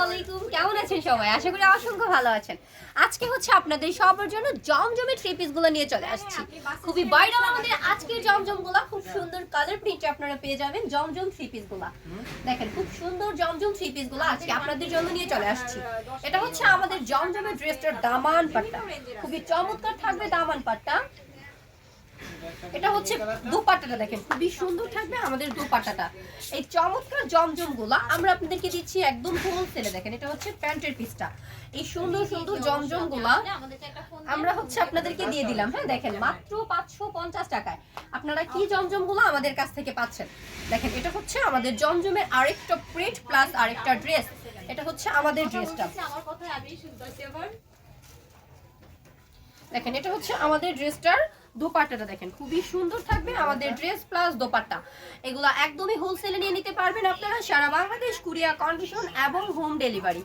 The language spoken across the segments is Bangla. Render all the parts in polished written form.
আলাইকুম, কেমন আছেন সবাই? আশা করি অসংখ্য ভালো আছেন। আজকে হচ্ছে আপনাদের সবার জন্য জমজমে থ্রি পিস গুলো নিয়ে চলে আসছি। খুবই ভাইরাল আমাদের আজকের জমজম গুলা, খুব সুন্দর কালার প্রিন্টে আপনারা পেয়ে যাবেন জমজম থ্রি পিস গুলা। দেখেন খুব সুন্দর জমজম থ্রি পিস গুলা আজকে আপনাদের জন্য নিয়ে চলে আসছি। এটা হচ্ছে আমাদের জমজমের ড্রেসটার দামান পাট্টা, খুবই চমৎকার থাকবে দামান পাট্টা। এটা হচ্ছে দুপাট্টাটা, দেখেন খুবই সুন্দর থাকবে আমাদের দুপাট্টাটা। এই চমৎকার জমজম গুলা আমরা আপনাদেরকে দিচ্ছি একদম হোলসেলে। দেখেন এটা হচ্ছে প্যান্টের পিসটা, এই সুন্দর সুন্দর জমজম গুলা আমরা হচ্ছে আপনাদেরকে দিয়ে দিলাম। হ্যাঁ দেখেন মাত্র 550 টাকায় আপনারা কি জমজম গুলো আমাদের কাছ থেকে পাচ্ছেন। দেখেন এটা হচ্ছে আমাদের জমজমের আরেকটা প্রিন্ট প্লাস আরেকটা ড্রেস। এটা হচ্ছে আমাদের ড্রেসটা, দেখেন এটা হচ্ছে আমাদের ড্রেসটার দোপাট্টাটা। দেখেন খুবই সুন্দর থাকবে আমাদের ড্রেস প্লাস দোপাট্টা। এগুলো একদমই হোলসেলে নিয়ে নিতে পারবেন আপনারা সারা বাংলাদেশ, কুরিয়ার কন্ডিশন এবং হোম ডেলিভারি।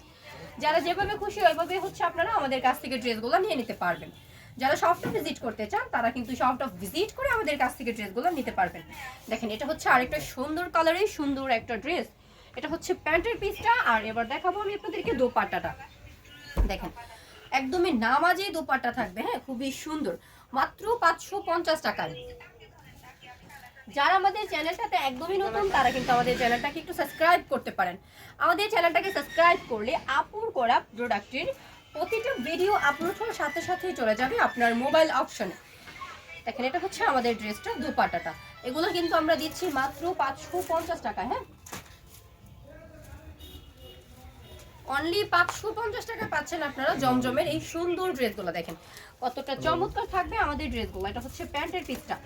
যারা যেভাবে খুশি ওইভাবে হচ্ছে আপনারা আমাদের কাছ থেকে ড্রেসগুলো নিয়ে নিতে পারবেন। যারা শপটা ভিজিট করতে চান তারা কিন্তু শপটা ভিজিট করে আমাদের কাছ থেকে ড্রেসগুলো নিতে পারবেন। দেখেন এটা হচ্ছে আরেকটা সুন্দর কালারের সুন্দর একটা ড্রেস। এটা হচ্ছে প্যান্টের পিসটা। আর এবার দেখাবো আমি আপনাদেরকে দোপাট্টাটা। দেখেন একদমই নামাজি দোপাট্টা থাকবে। হ্যাঁ খুবই সুন্দর, মাত্র 550 টাকায়। যারা আমাদের চ্যানেলটাতে একদমই নতুন তারা কিন্তু আমাদের চ্যানেলটাকে একটু সাবস্ক্রাইব করতে পারেন। আমাদের চ্যানেলটাকে সাবস্ক্রাইব করলে আপুর করা প্রোডাক্টের প্রতিটা ভিডিও আপলোড হওয়ার সাথে সাথেই চলে যাবে আপনার মোবাইল অপশনে। দেখেন এটা হচ্ছে আমাদের ড্রেসটা দোপাট্টাটা। এগুলো কিন্তু আমরা দিচ্ছি মাত্র 550 টাকা। হ্যাঁ অনলি 550 টাকা পাচ্ছেন আপনারা জমজমের এই সুন্দর ড্রেসগুলো। দেখেন কতটা চমৎকার থাকবে আমাদের ড্রেসগুলো। এটা হচ্ছে প্যান্টের পিসটা।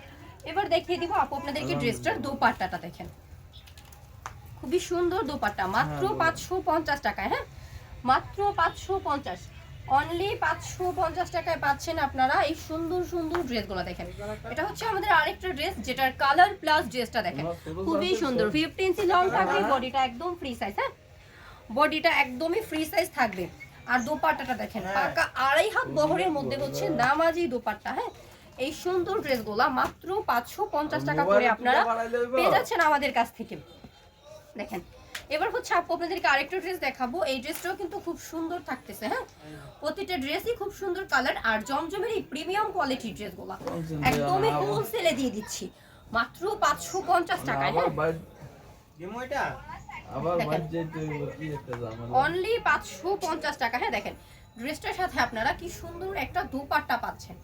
এবার দেখিয়ে দিব আপু আপনাদেরকে ড্রেসটার দোপাট্টাটা। দেখেন খুবই সুন্দর দোপাট্টা, মাত্র 550 টাকায়। হ্যাঁ মাত্র 550, অনলি 550 টাকায় পাচ্ছেন আপনারা এই সুন্দর সুন্দর ড্রেসগুলো। দেখেন এটা হচ্ছে আমাদের আরেকটা ড্রেস যেটার কালার প্লাস ড্রেসটা দেখেন খুবই সুন্দর। 15 ইঞ্চি লং থাকবে, বডিটা একদম ফ্রি সাইজ। হ্যাঁ বডিটা একদমই ফ্রি সাইজ থাকবে। আর দোপাট্টাটা দেখেন পাকা 2.5 হাত বহরের মধ্যে হচ্ছে নামাজি দোপাট্টা। হ্যাঁ এই সুন্দর ড্রেসগুলা মাত্র 550 টাকা করে আপনারা পেয়ে যাচ্ছেন আমাদের কাছ থেকে। দেখেন এবার হচ্ছে আপু আপনাদেরকে আরেকটা ড্রেস দেখাবো। এই ড্রেসটাও কিন্তু খুব সুন্দর থাকতেছে। হ্যাঁ প্রতিটা ড্রেসই খুব সুন্দর কালার। আর জমজমের এই প্রিমিয়াম কোয়ালিটির ড্রেসগুলা একদমই হোলসেলে দিয়ে দিচ্ছি মাত্র 550 টাকায়। হ্যাঁ অনলি 550 টাকা। হ্যাঁ দেখেন ড্রেসটার সাথে আপনারা কি সুন্দর একটা দুপাট্টা পাচ্ছেন।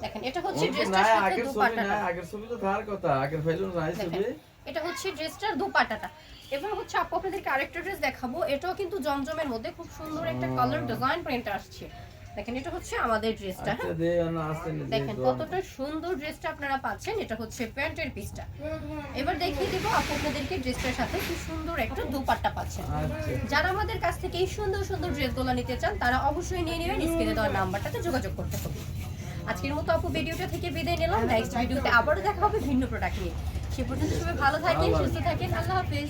দেখেন এটা হচ্ছে ড্রেসটার সাথে দুপাট্টাটা, আগের ছবি তো তার কথা আগের ফাইলুন রাইস ছবি। এটা হচ্ছে ড্রেসটার দুপাট্টাটা। এবার হচ্ছে আপু আপনাদেরকে আরেকটা ড্রেস দেখাবো। এটাও কিন্তু জমজমের মধ্যে খুব সুন্দর একটা কালার ডিজাইন প্রিন্ট আসছে। দেখেন এটা হচ্ছে আমাদের ড্রেসটা। হ্যাঁ দেখেন কতটা সুন্দর ড্রেসটা আপনারা পাচ্ছেন। এটা হচ্ছে প্যান্টের পিসটা। এবার দেখিয়ে দেবো আপু আপনাদেরকে ড্রেসটার সাথে কি সুন্দর একটা দুপাট্টা পাচ্ছেন। যারা আমাদের কাছ থেকে এই সুন্দর সুন্দর ড্রেসগুলো নিতে চান তারা অবশ্যই নিয়ে নেবেন। স্ক্রিনে দেওয়া নাম্বারটাতে যোগাযোগ করতে হবে। আজকের মতো আপু ভিডিওটা থেকে বিদায় নিলাম। নেক্সট ভিডিওতে আবারও দেখা হবে ভিন্ন প্রোডাক্ট নিয়ে। সে পর্যন্ত সবাই ভালো থাকেন, সুস্থ থাকেন। আল্লাহ হাফেজ।